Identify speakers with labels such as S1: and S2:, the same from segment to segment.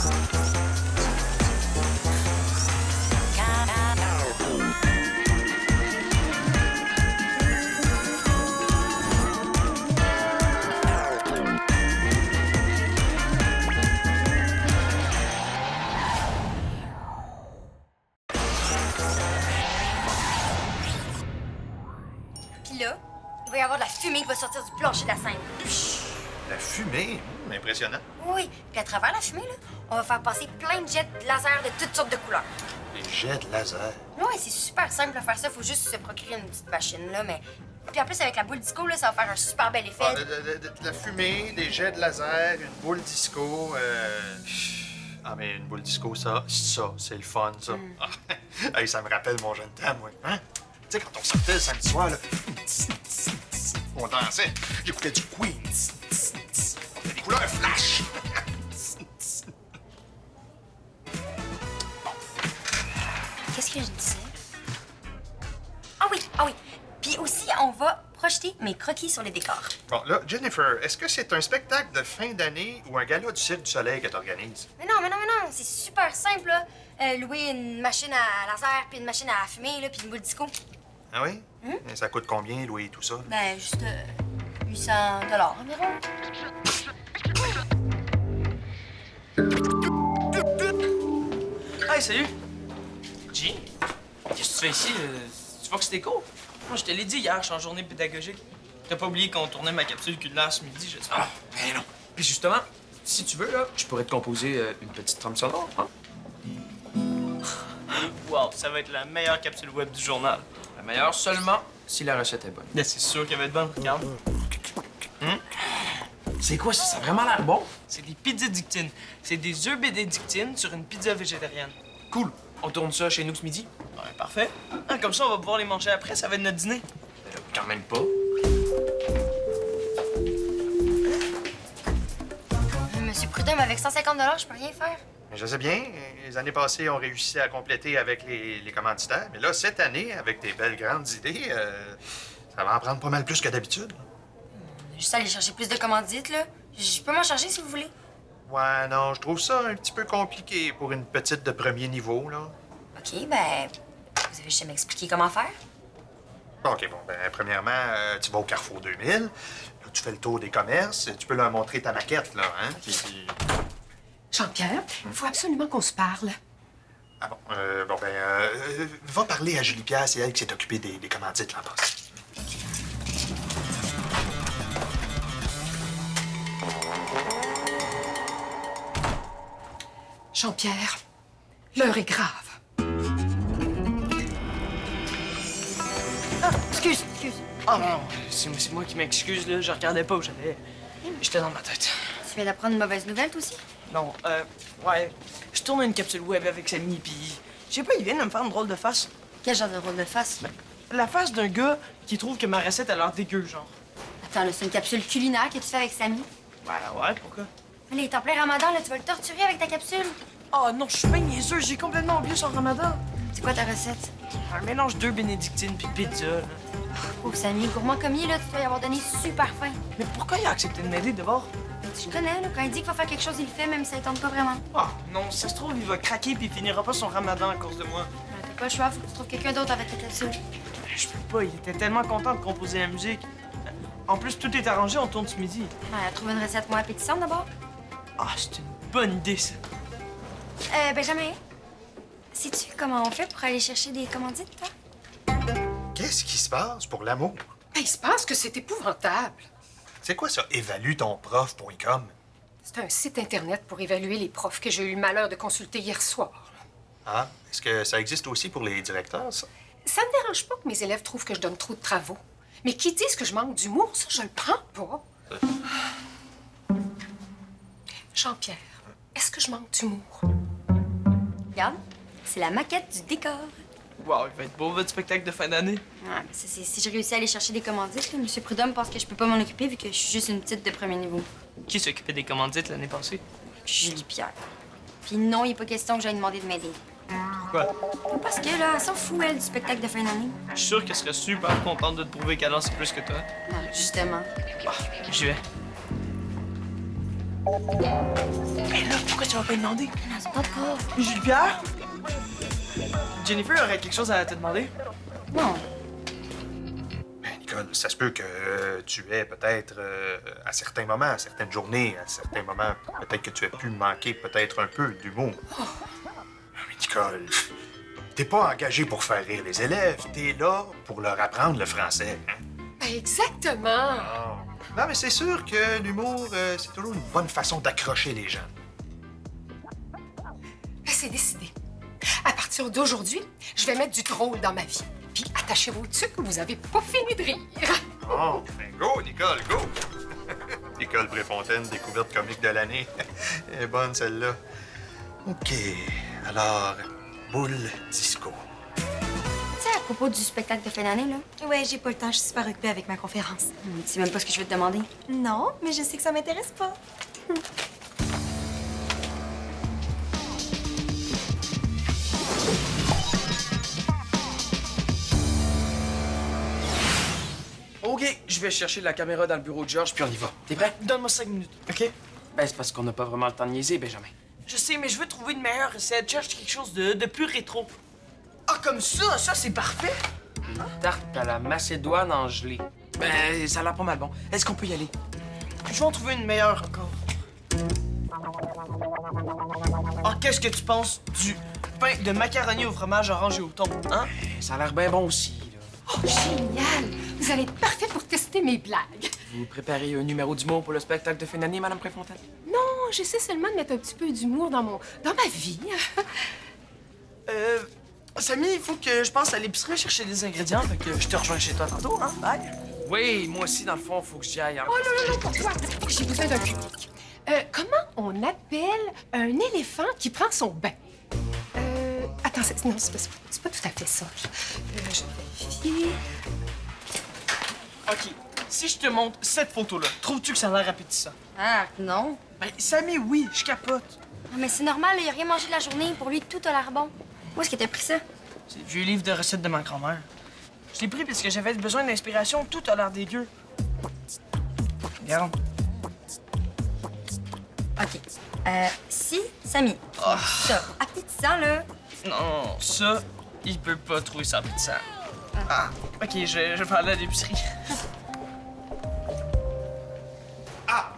S1: Puis là, il va y avoir de la fumée qui va sortir du plancher de la scène.
S2: La fumée? Impressionnant.
S1: Oui, puis à travers la fumée, là, on va faire passer plein de jets de laser de toutes sortes de couleurs.
S2: Des jets de laser.
S1: Oui, c'est super simple de faire ça. Faut juste se procurer une petite machine, là, mais... Puis en plus, avec la boule disco, là, ça va faire un super bel effet.
S2: Ah, de la fumée, des jets de laser, une boule disco. Ah, mais une boule disco, ça, c'est le fun, ça. Hey, ça me rappelle mon jeune temps, moi. Hein? Tu sais, quand on sortait le samedi soir, là, on dansait. J'écoutais du Queen. On faisait des couleurs flash.
S1: Qu'est-ce que je disais? Ah oui. Puis aussi, on va projeter mes croquis sur les décors.
S2: Bon, là, Jennifer, est-ce que c'est un spectacle de fin d'année ou un gala du Cirque du Soleil que t'organises?
S1: Mais non, c'est super simple, là. Louer une machine à laser, puis une machine à fumer, là, puis une boule disco.
S2: Ah oui? Et ça coûte combien, louer tout ça?
S1: Ben, juste 800 environ.
S3: Hey, salut! Jean, qu'est-ce que tu fais ici? Tu vois que c'était cool? Moi, je te l'ai dit hier, je suis en journée pédagogique. T'as pas oublié qu'on tournait ma capsule culinaire ce midi, je sais.
S4: Ah, ben non. Puis justement, si tu veux, là, je pourrais te composer une petite trame sonore, hein?
S3: Wow, ça va être la meilleure capsule web du journal.
S4: La meilleure seulement si la recette est bonne.
S3: Là, c'est sûr qu'elle va être bonne, regarde.
S4: C'est quoi ça? Ça a vraiment l'air bon?
S3: C'est des pizzas dictines. C'est des œufs bénédictines sur une pizza végétarienne.
S4: Cool. On tourne ça chez nous ce midi?
S3: Ouais, parfait. Ah, comme ça, on va pouvoir les manger après, ça va être notre dîner.
S4: Quand même pas.
S1: Monsieur Prudhomme, avec 150 je peux rien faire.
S2: Mais je sais bien, les années passées, on réussi à compléter avec les commanditaires. Mais là, cette année, avec tes belles grandes idées, ça va en prendre pas mal plus que d'habitude.
S1: Juste aller chercher plus de commandites, là. Je peux m'en charger si vous voulez.
S2: Ouais, non, je trouve ça un petit peu compliqué pour une petite de premier niveau, là.
S1: OK, ben, vous avez juste à m'expliquer comment faire.
S2: OK, bon, ben, premièrement, tu vas au Carrefour 2000. Là, tu fais le tour des commerces. Tu peux leur montrer ta maquette, là, hein? Puis...
S5: Jean-Pierre, il faut absolument qu'on se parle.
S2: Ah bon, va parler à Julie Pierre, c'est elle qui s'est occupée des commandites l'an passé.
S5: Jean-Pierre, l'heure est grave.
S1: Ah, excuse.
S3: Oh non, c'est moi qui m'excuse, là. Je regardais pas où j'allais. J'étais dans ma tête.
S1: Tu viens d'apprendre une mauvaise nouvelle, toi aussi?
S3: Non, ouais. Je tourne une capsule web avec Samy, puis je sais pas, il vient de me faire une drôle de face.
S1: Quel genre de rôle de face?
S3: La face d'un gars qui trouve que ma recette a l'air dégueu, genre.
S1: Attends, là, c'est une capsule culinaire que tu fais avec Samy.
S3: Ouais, pourquoi?
S1: Là, il est en plein ramadan, là, tu vas le torturer avec ta capsule.
S3: Oh non, je suis bien niaiseux, j'ai complètement oublié son ramadan.
S1: C'est quoi ta recette?
S3: Un mélange d'œufs bénédictines puis pizza, là.
S1: Oh, Samy, gourmand comme il est, là, tu dois y avoir donné super faim.
S3: Mais pourquoi il a accepté de m'aider d'abord?
S1: Tu le connais, là, quand il dit qu'il faut faire quelque chose, il le fait, même si ça ne tente pas vraiment.
S3: Ah, non, ça se trouve, il va craquer puis il finira pas son ramadan à cause de moi.
S1: T'as pas le choix, faut que tu trouves quelqu'un d'autre avec ta capsule.
S3: Je peux pas, il était tellement content de composer la musique. En plus, tout est arrangé, on tourne ce midi.
S1: Ouais, trouve une recette moins appétissante d'abord.
S3: Ah, c'est une bonne idée, ça.
S1: Benjamin, sais-tu comment on fait pour aller chercher des commandites, toi?
S2: Qu'est-ce qui se passe pour l'amour?
S5: Il se passe que c'est épouvantable.
S2: C'est quoi ça, évaluetonprof.com?
S5: C'est un site Internet pour évaluer les profs que j'ai eu le malheur de consulter hier soir.
S2: Ah, est-ce que ça existe aussi pour les directeurs, ça?
S5: Ça me dérange pas que mes élèves trouvent que je donne trop de travaux. Mais qu'ils disent que je manque d'humour, ça, je le prends pas. Jean-Pierre, est-ce que je manque d'humour?
S1: Regarde, c'est la maquette du décor.
S3: Wow, il va être beau, votre spectacle de fin d'année.
S1: Ouais, mais si je réussis à aller chercher des commandites, là, M. Prudhomme pense que je peux pas m'en occuper vu que je suis juste une petite de premier niveau.
S3: Qui s'occupait des commandites l'année passée?
S1: Julie Pierre. Puis non, il est pas question que j'aille demander de m'aider.
S3: Pourquoi?
S1: Parce que là, elle s'en fout, elle, du spectacle de fin d'année.
S3: Je suis sûr qu'elle serait super contente de te prouver qu'elle en sait plus que toi.
S1: Non, justement.
S3: Ah, j'y vais. Mais là, pourquoi tu vas pas lui demander?
S1: Non, c'est pas pas.
S3: Julie Pierre? Jennifer aurait quelque chose à te demander?
S1: Non.
S2: Ben, Nicole, ça se peut que tu aies peut-être, à certains moments, à certaines journées, à certains moments, peut-être que tu aies pu manquer peut-être un peu d'humour. Mais Nicole, t'es pas engagé pour faire rire les élèves, t'es là pour leur apprendre le français. Hein?
S5: Ben, exactement.
S2: Non, mais c'est sûr que l'humour, c'est toujours une bonne façon d'accrocher les gens.
S5: Ben, c'est décidé. À partir d'aujourd'hui, je vais mettre du drôle dans ma vie. Puis attachez vos tucs, vous avez pas fini de rire.
S2: Oh, ben go, Nicole, go! Nicole Préfontaine, découverte comique de l'année. Elle est bonne, celle-là. OK, alors, boule disco.
S1: Tu sais, à propos du spectacle de fin d'année, là?
S6: Ouais, j'ai pas le temps, je suis super occupée avec ma conférence.
S1: Tu sais même pas ce que je vais te demander.
S6: Non, mais je sais que ça m'intéresse pas.
S4: OK, je vais chercher la caméra dans le bureau de George, puis on y va. T'es prêt?
S3: Donne-moi 5 minutes, OK?
S4: Ben, c'est parce qu'on n'a pas vraiment le temps de niaiser, Benjamin.
S3: Je sais, mais je veux trouver une meilleure recette. Je cherche quelque chose de plus rétro. Ah, comme ça? Ça, c'est parfait!
S4: Une tarte à la macédoine en gelée. Ben, ça a l'air pas mal bon. Est-ce qu'on peut y aller?
S3: Je vais en trouver une meilleure encore. Ah, qu'est-ce que tu penses du pain de macaroni au fromage orange et au thon, hein?
S4: Ça a l'air bien bon aussi, là.
S5: Oh, génial! Vous allez être parfait pour tester mes blagues.
S4: Vous préparez un numéro d'humour pour le spectacle de fin d'année, Madame Préfontaine?
S5: Non, j'essaie seulement de mettre un petit peu d'humour dans ma vie.
S3: Samy, il faut que je passe à l'épicerie chercher des ingrédients, fait que je te rejoins chez toi tantôt, hein? Bye!
S4: Oui, moi aussi, dans le fond, faut que j'y aille.
S5: Oh non, pour toi. J'ai besoin d'un public. Comment on appelle un éléphant qui prend son bain? Attends, non, c'est pas tout à fait ça. Je vérifie.
S3: OK. Si je te montre cette photo-là, trouves-tu que ça a l'air appétissant?
S1: Ah, non.
S3: Ben, Samy, oui, je capote.
S1: Ah, mais c'est normal, il a rien mangé de la journée. Pour lui, tout a l'air bon. Où est-ce que t'as pris ça?
S3: C'est le vieux livre de recettes de ma grand-mère. Je l'ai pris parce que j'avais besoin d'inspiration. Tout a l'air dégueu. Regarde.
S1: OK. Si, Samy, ça, appétissant, là.
S3: Non, ça, il peut pas trouver ça appétissant. Ah, OK, je vais aller à l'épicerie.
S2: Ah!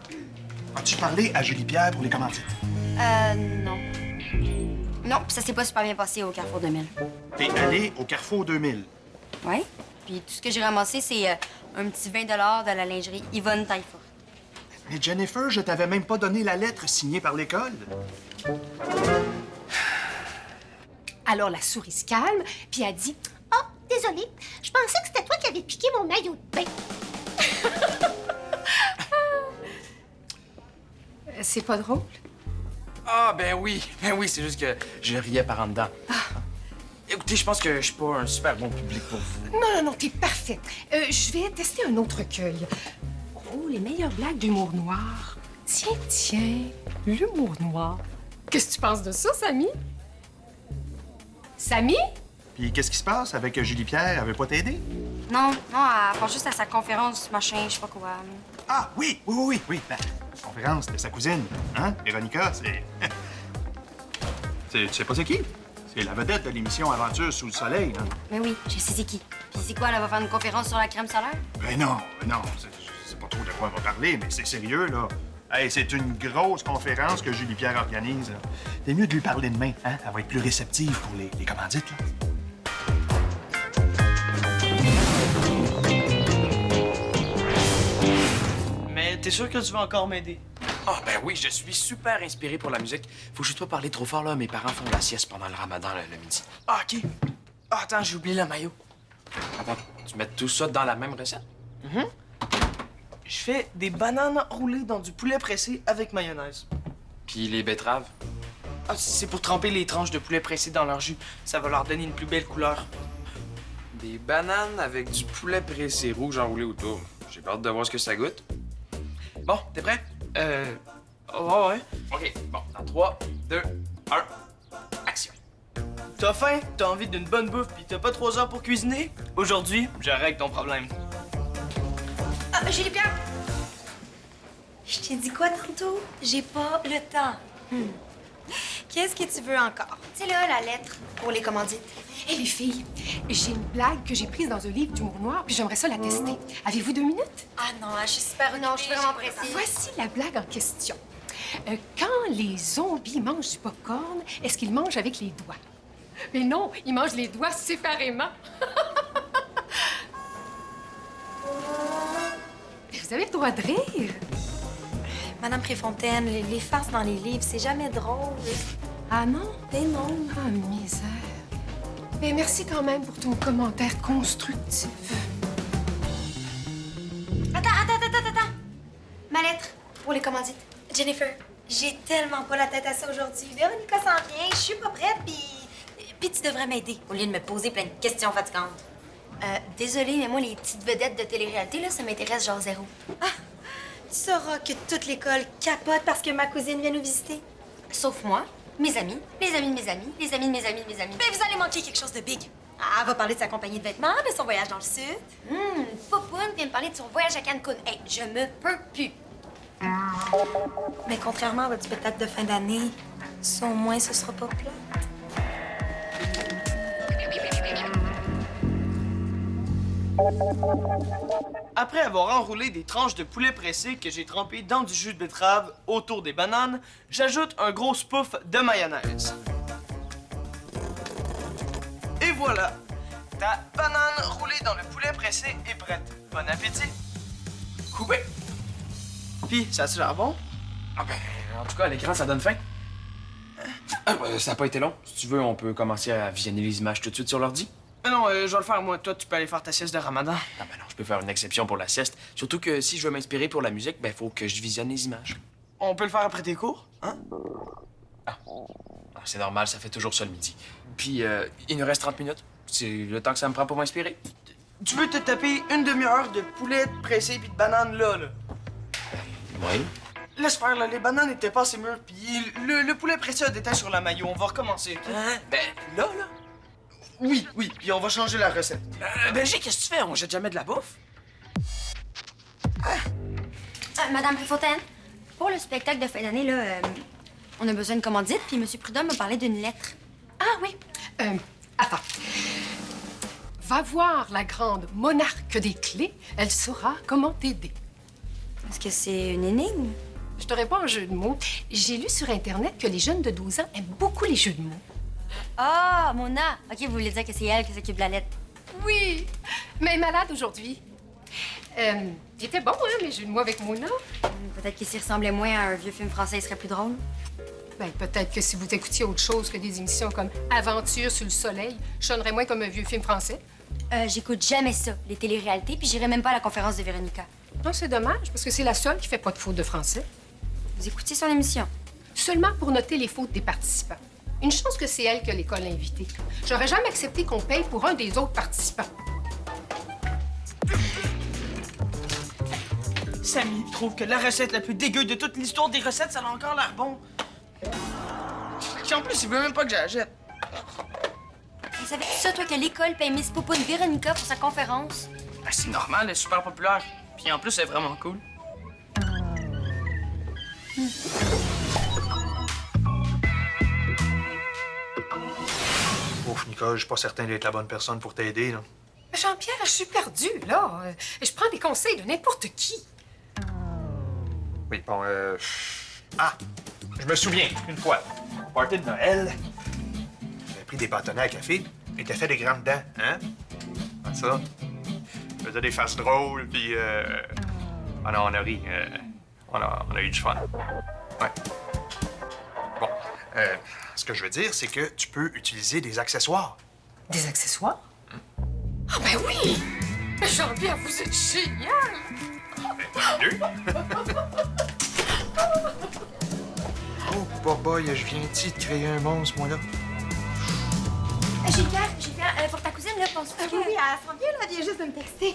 S2: As-tu parlé à Julie Pierre pour les commandites?
S1: Non. Non, puis ça s'est pas super bien passé au Carrefour 2000.
S2: T'es allé au Carrefour 2000.
S1: Ouais. Puis tout ce que j'ai ramassé, c'est un petit 20 $ de la lingerie Yvonne Tailleforte.
S2: Mais Jennifer, je t'avais même pas donné la lettre signée par l'école.
S5: Alors la souris se calme, puis elle dit « Oh, désolée, je pensais que c'était toi qui avais piqué mon maillot de bain. » C'est pas drôle?
S4: Ah, ben oui, c'est juste que je riais par en dedans. Écoutez, je pense que je suis pas un super bon public pour vous.
S5: Non, t'es parfaite. Je vais tester un autre recueil. Oh, les meilleures blagues d'humour noir. Tiens, l'humour noir. Qu'est-ce que tu penses de ça, Samy? Samy?
S2: Puis qu'est-ce qui se passe avec Julie Pierre? Elle veut pas t'aider?
S1: Non, elle part juste à sa conférence, machin, je sais pas quoi.
S2: Ah, oui. Ben, conférence de sa cousine, hein? Véronica, c'est... Tu sais pas c'est qui? C'est la vedette de l'émission Aventure sous le soleil, hein?
S1: Mais oui, je sais c'est qui. Puis c'est quoi, elle va faire une conférence sur la crème solaire?
S2: Ben non. Je sais pas trop de quoi elle va parler, mais c'est sérieux, là. Hey, c'est une grosse conférence que Julie Pierre organise. Là. C'est mieux de lui parler demain, hein? Elle va être plus réceptive pour les commandites, là.
S3: Mais t'es sûr que tu vas encore m'aider?
S4: Ah, ben oui, je suis super inspiré pour la musique. Faut juste pas parler trop fort, là. Mes parents font la sieste pendant le ramadan, le midi.
S3: Ah, OK. Ah, attends, j'ai oublié le maillot.
S4: Attends, tu mets tout ça dans la même recette?
S3: Je fais des bananes roulées dans du poulet pressé avec mayonnaise.
S4: Puis les betteraves?
S3: Ah, c'est pour tremper les tranches de poulet pressé dans leur jus. Ça va leur donner une plus belle couleur.
S4: Des bananes avec du poulet pressé rouge enroulé autour. J'ai hâte de voir ce que ça goûte. Bon, t'es prêt?
S3: Ouais.
S4: OK, bon, dans 3, 2, 1, action.
S3: T'as faim, t'as envie d'une bonne bouffe, pis t'as pas 3 heures pour cuisiner? Aujourd'hui, je règle ton problème.
S5: Ah, Julie Pierre!
S6: Je t'ai dit quoi tantôt? J'ai pas le temps. Qu'est-ce que tu veux encore?
S1: C'est là, la lettre pour les commandites.
S5: Hé, les filles, j'ai une blague que j'ai prise dans un livre d'humour noir, puis j'aimerais ça la tester. Avez-vous 2 minutes?
S6: Ah non, je suis super occupée.
S1: Non, je suis vraiment pressée.
S5: Voici la blague en question. Quand les zombies mangent du popcorn, est-ce qu'ils mangent avec les doigts? Mais non, ils mangent les doigts séparément. Vous avez le droit de rire.
S6: Madame Préfontaine, les farces dans les livres, c'est jamais drôle.
S5: Ah non?
S6: Mais non.
S5: Ah, misère. Mais merci quand même pour ton commentaire constructif.
S1: Attends. Ma lettre pour les commandites.
S6: Jennifer, j'ai tellement pas la tête à ça aujourd'hui. Véronica s'en vient, je suis pas prête, puis tu devrais m'aider au lieu de me poser plein de questions fatigantes.
S1: Désolée, mais moi, les petites vedettes de télé-réalité, là, ça m'intéresse genre zéro.
S6: Tu sauras que toute l'école capote parce que ma cousine vient nous visiter.
S1: Sauf moi, mes amis, les amis de mes amis, les amis de mes amis de mes amis.
S6: Mais vous allez manquer quelque chose de big. Elle va parler de sa compagnie de vêtements, de son voyage dans le sud.
S1: Popoune vient me parler de son voyage à Cancun. Hey, je me peux plus.
S6: Mais contrairement à votre spectacle de fin d'année, ça au moins ce sera pas plat.
S3: Après avoir enroulé des tranches de poulet pressé que j'ai trempé dans du jus de betterave autour des bananes, j'ajoute un gros puff de mayonnaise. Et voilà! Ta banane roulée dans le poulet pressé est prête. Bon appétit!
S4: Coupé.
S3: Puis, ça a l'air bon?
S4: Ah ben, en tout cas, à l'écran, ça donne faim. Ah, ça n'a pas été long. Si tu veux, on peut commencer à visionner les images tout de suite sur l'ordi.
S3: Mais non, je vais le faire moi. Toi, tu peux aller faire ta sieste de ramadan.
S4: Ah ben non, je peux faire une exception pour la sieste. Surtout que si je veux m'inspirer pour la musique, ben faut que je visionne les images.
S3: On peut le faire après tes cours, hein?
S4: Ah, c'est normal, ça fait toujours ça le midi. Puis, il nous reste 30 minutes. C'est le temps que ça me prend pour m'inspirer.
S3: Tu veux te taper une demi-heure de poulet pressé puis de bananes là.
S4: Oui.
S3: Laisse faire, là. Les bananes étaient pas assez mûres, puis le poulet pressé a déteint sur la maillot. On va recommencer.
S4: Hein? Ben, là.
S3: Oui, puis on va changer la recette.
S4: Belgique, qu'est-ce que tu fais? On jette jamais de la bouffe?
S1: Madame Préfontaine, pour le spectacle de fin d'année, là, on a besoin de commandite, puis M. Prudhomme m'a parlé d'une lettre.
S5: Ah oui. Attends. Va voir la grande monarque des clés. Elle saura comment t'aider.
S1: Est-ce que c'est une énigme?
S5: Je te réponds en jeu de mots. J'ai lu sur Internet que les jeunes de 12 ans aiment beaucoup les jeux de mots.
S1: Ah, Mona! OK, vous voulez dire que c'est elle qui s'occupe de la lettre.
S5: Oui, mais elle est malade aujourd'hui. Il était bon, hein, mes jeux de mots avec Mona?
S1: Peut-être que s'il ressemblait moins à un vieux film français, il serait plus drôle.
S5: Ben, peut-être que si vous écoutiez autre chose que des émissions comme Aventure sur le soleil, je sonnerais moins comme un vieux film français.
S1: J'écoute jamais ça, les téléréalités, puis j'irai même pas à la conférence de Véronica.
S5: Non, c'est dommage, parce que c'est la seule qui fait pas de faute de français.
S1: Vous écoutiez son émission?
S5: Seulement pour noter les fautes des participants. Une chance que c'est elle que l'école a invitée. J'aurais jamais accepté qu'on paye pour un des autres participants.
S3: Samy trouve que la recette la plus dégueu de toute l'histoire des recettes, ça a encore l'air bon. Puis en plus, il veut même pas que j'achète.
S1: Vous savais ça, toi, que l'école paye Miss Popoune Véronica pour sa conférence?
S3: Ben, c'est normal, elle est super populaire. Puis en plus, elle est vraiment cool.
S2: Ouf, Nicole, je suis pas certain d'être la bonne personne pour t'aider, là.
S5: Jean-Pierre, je suis perdue, là. Je prends des conseils de n'importe qui.
S2: Oui, bon, Ah! Je me souviens, une fois, au party de Noël, j'avais pris des bâtonnets à café et t'as fait des grandes dents, hein? Comme ça. Je faisais des faces drôles, puis Ah non, on a ri. On a eu du fun. Ouais. Bon, ce que je veux dire, c'est que tu peux utiliser des accessoires.
S5: Des accessoires? Ah, ben oui! Mais Jean-Pierre, vous êtes génial!
S2: Mieux. Oh, boy, je viens-tu de créer un monstre, moi, là?
S1: J'ai bien, pour ta cousine, là, pense que...
S6: Oui, elle s'en vient, là, elle vient juste de me texter.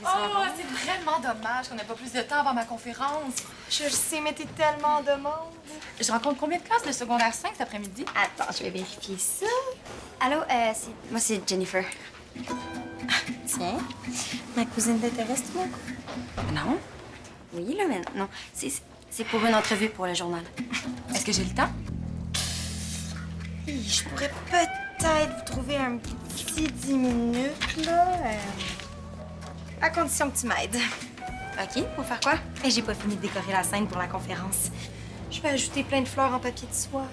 S7: Oh, c'est vraiment dommage qu'on n'ait pas plus de temps avant ma conférence.
S6: Je le sais, mais t'es tellement de monde.
S7: Je rencontre combien de classes de secondaire 5 cet après-midi?
S6: Attends, je vais vérifier ça.
S1: Allô, moi, c'est Jennifer.
S6: Tu Tiens, ma cousine t'intéresse, tout mon coup?
S1: Non? Oui, là, mais non. C'est pour une entrevue pour le journal.
S7: Est-ce que j'ai le temps?
S6: Hi, je pourrais peut-être vous trouver un petit 10 minutes, là. À condition que tu m'aides.
S1: OK, pour faire quoi?
S6: Et j'ai pas fini de décorer la scène pour la conférence. Je vais ajouter plein de fleurs en papier de soie.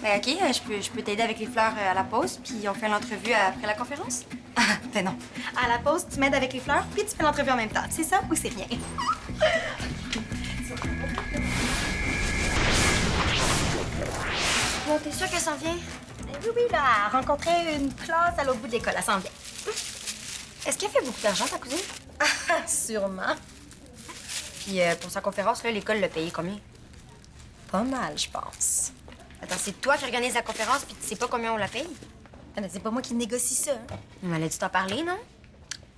S1: Ben, OK, je peux t'aider avec les fleurs à la pause, puis on fait l'entrevue après la conférence?
S6: Ah, ben non. À la pause, tu m'aides avec les fleurs, puis tu fais l'entrevue en même temps. C'est ça ou c'est rien?
S1: Bon, t'es sûre qu'elle s'en vient?
S6: Oui, là, elle rencontrait une classe à l'autre bout de l'école. Elle s'en vient.
S1: Est-ce qu'elle fait beaucoup d'argent, ta cousine?
S6: Ah, sûrement.
S1: Puis pour sa conférence, là, l'école l'a payé combien?
S6: Pas mal, je pense.
S1: Attends, c'est toi qui organise la conférence, puis tu sais pas combien on la paye?
S6: Ah, mais c'est pas moi qui négocie ça.
S1: Mais elle a dû t'en parler, non?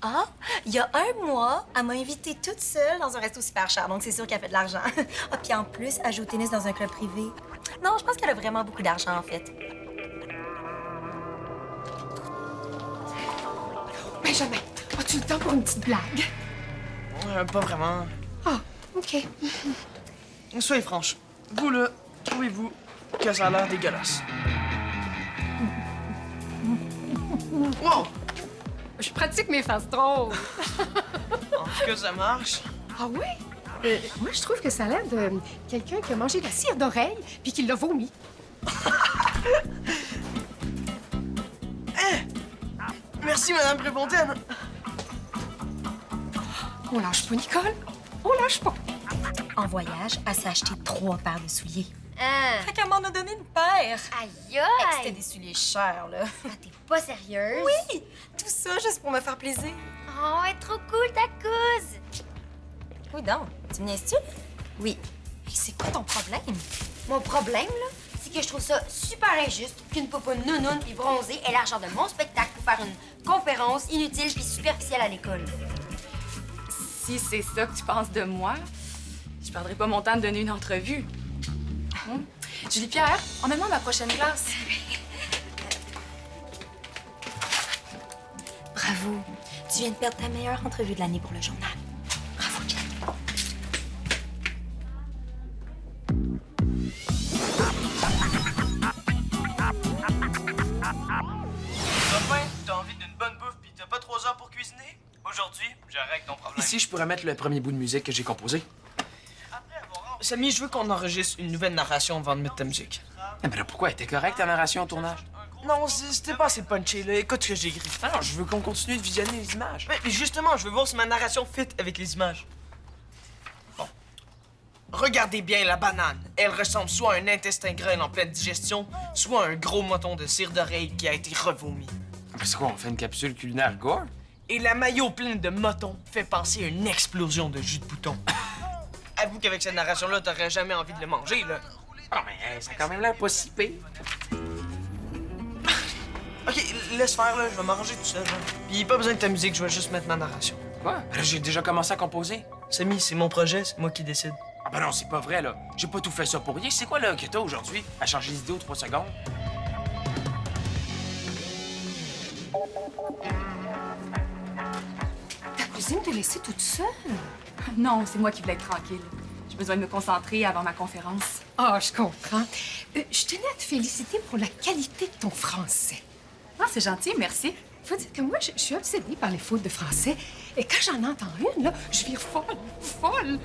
S6: Ah, il y a un mois, elle m'a invitée toute seule dans un resto super cher, donc c'est sûr qu'elle fait de l'argent. Ah, puis en plus, elle joue au tennis dans un club privé. Non, je pense qu'elle a vraiment beaucoup d'argent, en fait.
S5: Benjamin, as-tu le temps pour une petite blague?
S3: Pas vraiment.
S5: Ah, OK.
S3: Soyez franche. Vous, là, trouvez-vous que ça a l'air dégueulasse? Wow!
S5: Je pratique mes faces drôles.
S3: En tout cas, ça marche.
S5: Ah oui? Moi, je trouve que ça a l'air de quelqu'un qui a mangé de la cire d'oreille puis qui l'a vomi.
S3: Merci, Madame Préfontaine.
S5: On lâche pas, Nicole. On lâche pas.
S6: En voyage, elle s'est acheté 3 paires de souliers.
S1: Ah!
S6: Fait qu'elle m'en a donné une paire.
S1: Aïe,
S6: C'était
S1: aïe!
S6: des souliers chers, là.
S1: Ah, t'es pas sérieuse?
S6: Oui, tout ça juste pour me faire plaisir.
S1: Oh, elle est trop cool, ta couse!
S6: Oui, donc, tu me niaises-tu?
S1: Oui.
S6: Hey, c'est quoi ton problème?
S1: Mon problème, là, c'est que je trouve ça super injuste qu'une popoune nounoune puis bronzée ait l'argent de mon spectacle pour faire une conférence inutile puis superficielle à l'école.
S7: Si c'est ça que tu penses de moi, je perdrai pas mon temps de donner une entrevue. Julie-Pierre, emmène-moi à ma prochaine classe.
S6: Bravo. Tu viens de perdre ta meilleure entrevue de l'année pour le journal. Bravo, Jen.
S3: Enfin, t'as envie d'une bonne bouffe pis t'as pas 3 heures pour cuisiner? Aujourd'hui, je règle ton problème.
S4: Ici, je pourrais mettre le premier bout de musique que j'ai composé.
S3: Samy, je veux qu'on enregistre une nouvelle narration avant de mettre ta musique.
S4: Ah, mais là, pourquoi? Elle était correcte, ta narration au tournage?
S3: Non, c'était pas assez punché, là. Écoute ce que j'ai écrit.
S4: Non, je veux qu'on continue de visionner les images.
S3: Mais justement, je veux voir si ma narration fit avec les images. Bon. Regardez bien la banane. Elle ressemble soit à un intestin grêle en pleine digestion, soit à un gros mouton de cire d'oreille qui a été revomi.
S4: Mais c'est quoi, on fait une capsule culinaire gore?
S3: Et la maillot pleine de mouton fait penser à une explosion de jus de bouton. Avoue qu'avec cette narration-là, t'aurais jamais envie de le manger, là.
S4: Ah, mais ça a quand même l'air pas si pire.
S3: OK, laisse faire, là. Je vais m'arranger tout seul, hein. Puis pas besoin de ta musique, je vais juste mettre ma narration.
S4: Quoi? Ben là, j'ai déjà commencé à composer.
S3: Samy, c'est mon projet, c'est moi qui décide.
S4: Ah ben non, c'est pas vrai, là. J'ai pas tout fait ça pour rien. C'est quoi, là, que t'as aujourd'hui? À changer d'idée aux 3 secondes?
S5: Ta cousine t'a laissée toute seule?
S7: Non, c'est moi qui voulais être tranquille. J'ai besoin de me concentrer avant ma conférence.
S5: Ah, je comprends. Je tenais à te féliciter pour la qualité de ton français.
S7: Ah, c'est gentil, merci.
S5: Faut dire que moi, je suis obsédée par les fautes de français. Et quand j'en entends une, là, je vire folle.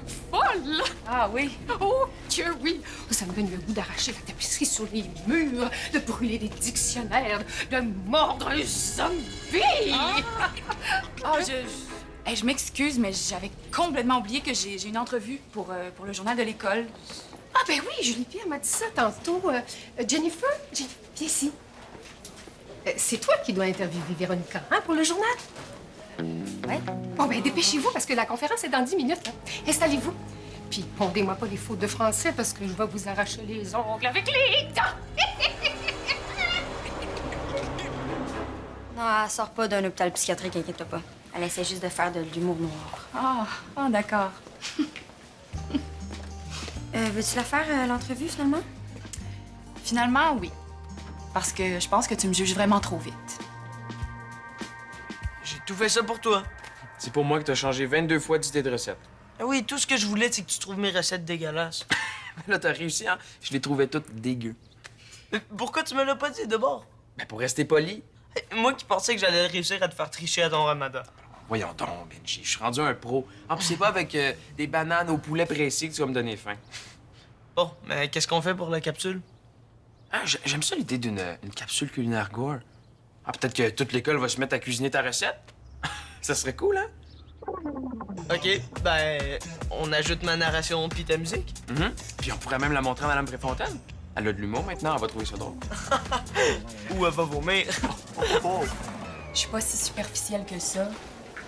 S7: Ah oui.
S5: Oh, que oui! Ça me donne le goût d'arracher la tapisserie sur les murs, de brûler des dictionnaires, de mordre un zombie!
S7: Ah, je m'excuse, mais j'avais complètement oublié que j'ai une entrevue pour le journal de l'école.
S5: Ah, ben oui, Julie-Pierre m'a dit ça tantôt. Jennifer, viens ici. C'est toi qui dois interviewer Véronica, hein, pour le journal?
S1: Ouais.
S5: Bon, ben dépêchez-vous, parce que la conférence est dans 10 minutes. Hein. Installez-vous. Puis, pondez-moi pas les fautes de français, parce que je vais vous arracher les ongles avec les dents.
S1: Non, elle sort pas d'un hôpital psychiatrique, inquiète-toi pas. Elle essaie juste de faire de l'humour noir.
S7: Ah, d'accord.
S1: Veux-tu la faire, l'entrevue, finalement?
S7: Finalement, oui. Parce que je pense que tu me juges vraiment trop vite.
S3: tout fait ça pour toi.
S4: C'est pour moi que t'as changé 22 fois d'idée de recette.
S3: Ah oui, tout ce que je voulais, c'est que tu trouves mes recettes dégueulasses.
S4: Là, t'as réussi, hein? Je les trouvais toutes dégueu.
S3: Pourquoi tu me l'as pas dit d'abord?
S4: Ben, pour rester poli.
S3: Moi qui pensais que j'allais réussir à te faire tricher à ton ramadan.
S4: Voyons donc, Benji, je suis rendu un pro. En plus, c'est pas avec des bananes au poulet pressé que tu vas me donner faim.
S3: Bon, mais qu'est-ce qu'on fait pour la capsule?
S4: Ah, j'aime ça l'idée d'une une capsule culinaire gore. Ah, peut-être que toute l'école va se mettre à cuisiner ta recette. Ça serait cool, hein?
S3: OK, ben, on ajoute ma narration puis ta musique.
S4: Puis on pourrait même la montrer à Madame Préfontaine. Elle a de l'humour maintenant, elle va trouver ça drôle.
S3: Ou elle va vomir.
S7: Je suis pas si superficielle que ça.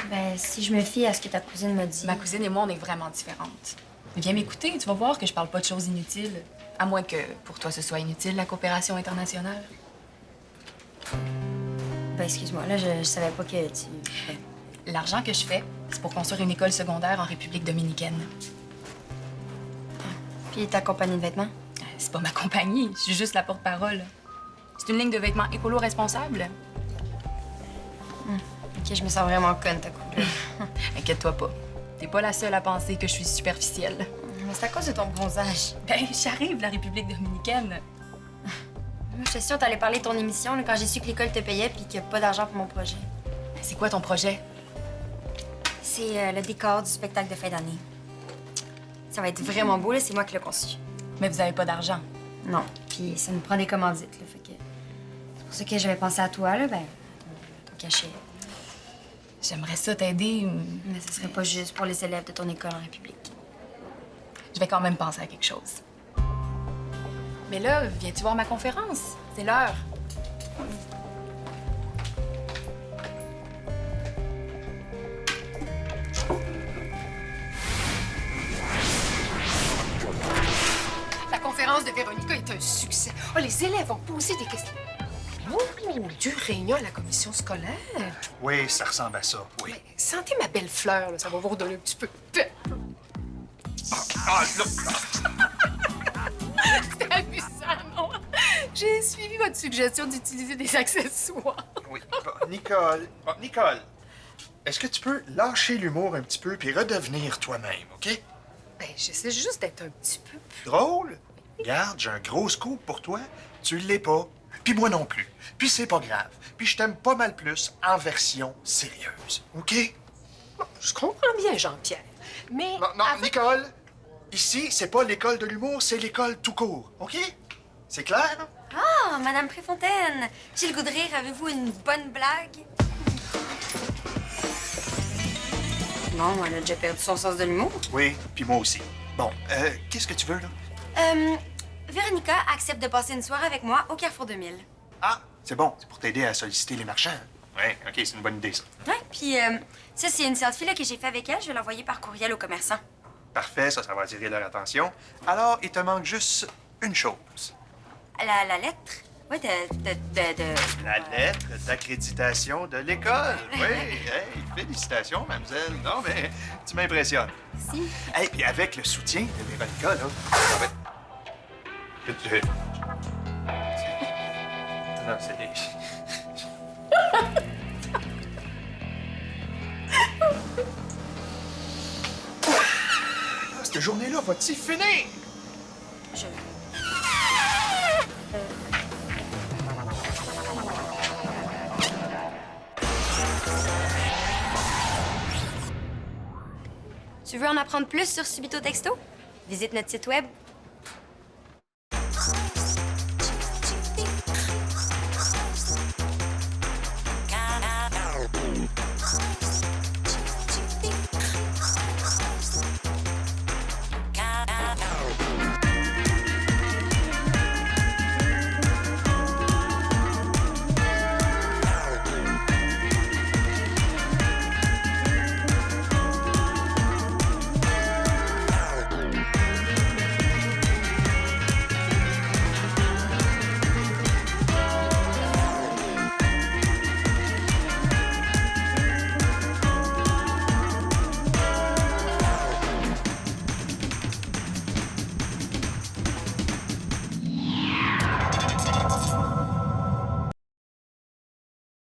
S1: Ben, si je me fie à ce que ta cousine m'a dit.
S7: Ma cousine et moi, on est vraiment différentes. Viens m'écouter, tu vas voir que je parle pas de choses inutiles. À moins que pour toi, ce soit inutile, la coopération internationale.
S1: Ben, excuse-moi, là, je savais pas que tu. Ben,
S7: L'argent que je fais, c'est pour construire une école secondaire en République dominicaine.
S1: Puis ta compagnie de vêtements?
S7: C'est pas ma compagnie, je suis juste la porte-parole. C'est une ligne de vêtements écolo-responsable.
S1: Ok, je me sens vraiment conne, ta couleur.
S7: Inquiète-toi pas. T'es pas la seule à penser que je suis superficielle.
S1: Mais c'est à cause de ton bronzage.
S7: Ben, j'arrive, la République dominicaine.
S1: Moi, j'étais sûre que t'allais parler de ton émission là, quand j'ai su que l'école te payait puis qu'il n'y a pas d'argent pour mon projet.
S7: C'est quoi ton projet?
S1: C'est le décor du spectacle de fin d'année. Ça va être vraiment beau, là, c'est moi qui l'ai conçu.
S7: Mais vous avez pas d'argent.
S1: Non, puis ça me prend des commandites, là, fait que... C'est pour ça que j'avais pensé à toi, là, ben, à ton cachet.
S7: J'aimerais ça t'aider.
S1: Mais ce serait pas juste pour les élèves de ton école en République.
S7: Je vais quand même penser à quelque chose. Mais là, viens-tu voir ma conférence? C'est l'heure.
S5: La conférence de Véronica est un succès. Oh, les élèves ont posé des questions. Oh, Dieu, réunion à la commission scolaire.
S2: Oui, ça ressemble à ça, oui.
S5: Mais sentez ma belle fleur, là, ça va vous redonner un petit peu de pep.
S2: Ah, là!
S5: C'était amusant, non? J'ai suivi votre suggestion d'utiliser des accessoires.
S2: Oui. Bon, Nicole, est-ce que tu peux lâcher l'humour un petit peu puis redevenir toi-même, OK?
S5: Ben, j'essaie juste d'être un petit peu...
S2: Drôle? Regarde, j'ai un gros scoop pour toi. Tu l'es pas. Puis moi non plus. Puis c'est pas grave. Puis je t'aime pas mal plus en version sérieuse, OK?
S5: Bon, je comprends bien, Jean-Pierre. Mais...
S2: Non, Nicole, ici, c'est pas l'école de l'humour, c'est l'école tout court, OK? C'est clair?
S1: Ah, Madame Préfontaine! J'ai le goût de rire, avez-vous une bonne blague? Bon, elle a déjà perdu son sens de l'humour.
S2: Oui, puis moi aussi. Bon, qu'est-ce que tu veux, là?
S1: Véronica accepte de passer une soirée avec moi au Carrefour 2000.
S2: Ah, c'est bon, c'est pour t'aider à solliciter les marchands. Oui, OK, c'est une bonne idée, ça.
S1: Ouais, puis ça, c'est une selfie là, que j'ai fait avec elle. Je vais l'envoyer par courriel aux commerçants.
S2: Parfait, ça va attirer leur attention. Alors, il te manque juste une chose.
S1: La lettre? Oui,
S2: La lettre d'accréditation de l'école. Oui, hey, félicitations, mademoiselle. Non, mais tu m'impressionnes.
S1: Si.
S2: Hey, puis avec le soutien de Véronica, là, ça va être... Non, c'est des... Cette journée-là va-t-il finir?
S1: Je... Tu veux en apprendre plus sur Subito Texto? Visite notre site web